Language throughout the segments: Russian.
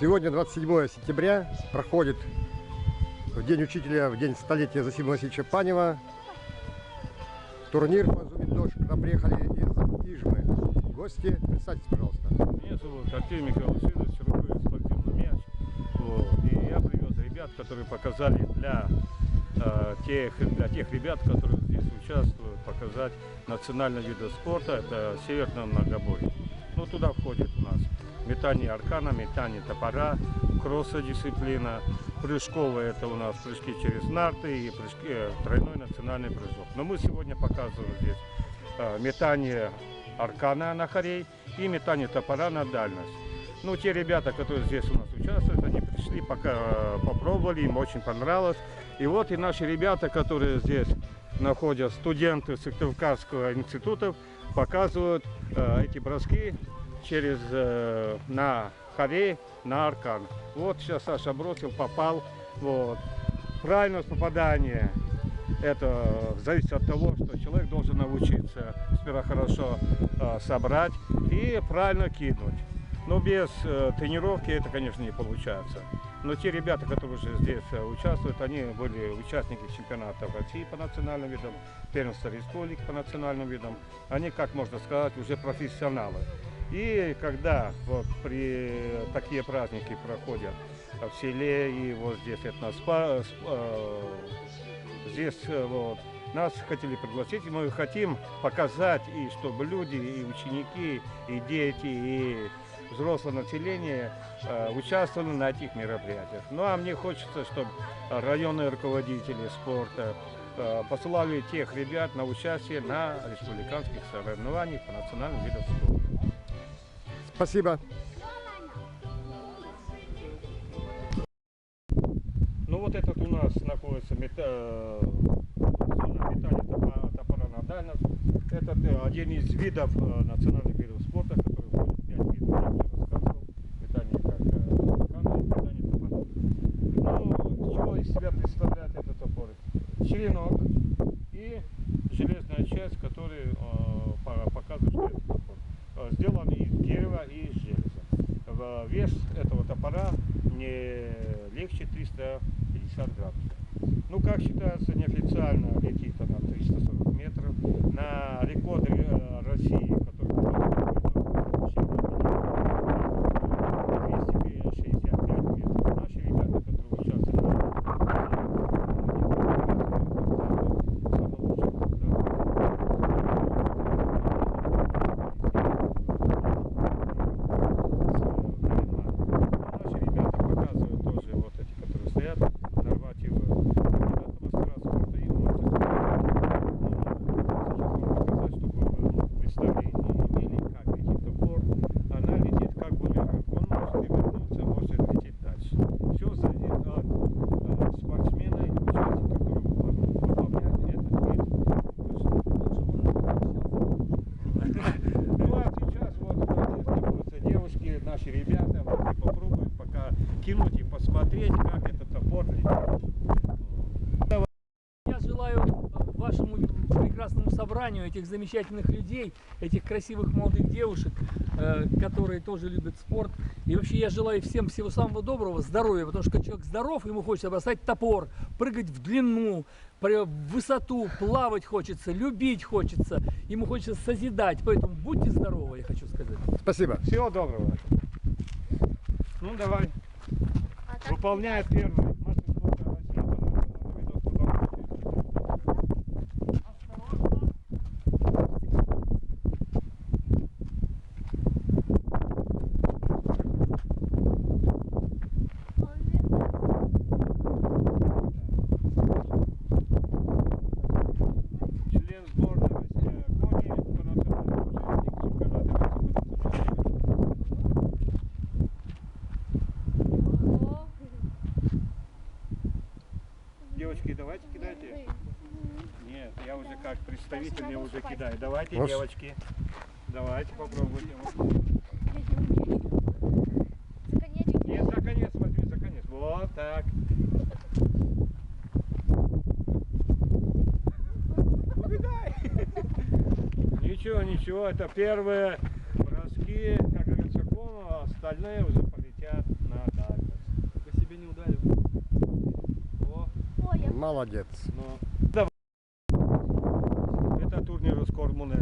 Сегодня 27 сентября, проходит в День учителя, в день столетия Зосима Васильевича Панева турнир по зумидош. К нам приехали из Ижмы гости. Представьтесь, пожалуйста. Меня зовут Артемий Михаил Васильевич, руководитель спортивного мяч. Вот. И я привез ребят, которые показали для тех ребят, которые здесь участвуют, показать национальный вид спорта, это северное многоборье. Ну, туда входит у нас метание аркана, метание топора, кросс-дисциплина, прыжковая, это у нас прыжки через нарты и прыжки, тройной национальный прыжок. Но мы сегодня показываем здесь метание аркана на хорей и метание топора на дальность. Ну, те ребята, которые здесь у нас участвуют, они пришли, пока попробовали, им очень понравилось. И вот и наши ребята, которые здесь находятся, студенты Сыктывкарского института, показывают эти броски через на хорей, на аркан. Вот сейчас Саша бросил, попал. Вот. Правильность попадания это зависит от того, что человек должен научиться сперва хорошо собрать и правильно кинуть. Но без тренировки это, конечно, не получается. Но те ребята, которые уже здесь участвуют, они были участники чемпионата России по национальным видам, первенства республики по национальным видам. Они, как можно сказать, уже профессионалы. И когда вот при такие праздники проходят в селе и вот здесь здесь вот, нас хотели пригласить, и мы хотим показать, и чтобы люди, и ученики, и дети, и взрослое население участвовали на этих мероприятиях. Ну а мне хочется, чтобы районные руководители спорта посылали тех ребят на участие на республиканских соревнованиях по национальным видам спорта. Спасибо. Ну вот этот у нас находится метание топора на дальность. Это один из видов национальных видов спорта, который входит в 5 видов, я уже рассказывал. Метание как аркана и метание топора. Ну, чего из себя представляет этот топор? Черенок и железная часть, которая показывает, что это топор. Сделан из дерева и из железа. Вес этого топора не легче 350 граммов. Ну, как считается, неофициально летит она 340 метров. На рекорды России, который 265 метров. Наши ребята, которые участвуют кинуть и посмотреть, как этот топор летит. Я желаю вашему прекрасному собранию этих замечательных людей, этих красивых молодых девушек, которые тоже любят спорт. И вообще я желаю всем всего самого доброго, здоровья, потому что человек здоров, ему хочется бросать топор, прыгать в длину, в высоту, плавать хочется, любить хочется, ему хочется созидать. Поэтому будьте здоровы, я хочу сказать. Спасибо. Всего доброго. Ну давай. Выполняет первый мастер спорта России по национальному виду спорта. Член сборной России Кони по национальному участник чемпионата Девочки, давайте кидайте. Нет, я уже как представитель, мне уже кидаю. Давайте, Может... девочки. Давайте попробуйте. Нет, за конец возьми, за конец. Вот так. Убегай. Ничего, ничего, это первые броски, как говорится, остальные уже полетят на Молодец. Это турнир Скормуне,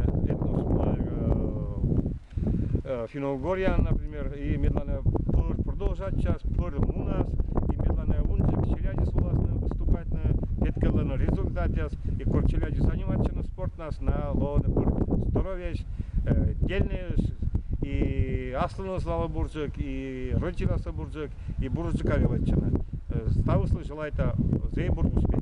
Финогория, например, и медленно продолжать сейчас у нас, и медленно унжик, челяди властно выступать на петкаланы результате, и корчеляди заниматься на спорт нас на ловне здоровье, дельные, и асланы слава буржик, и родина буржик, и буржика величина. Ставыслы желает за успех.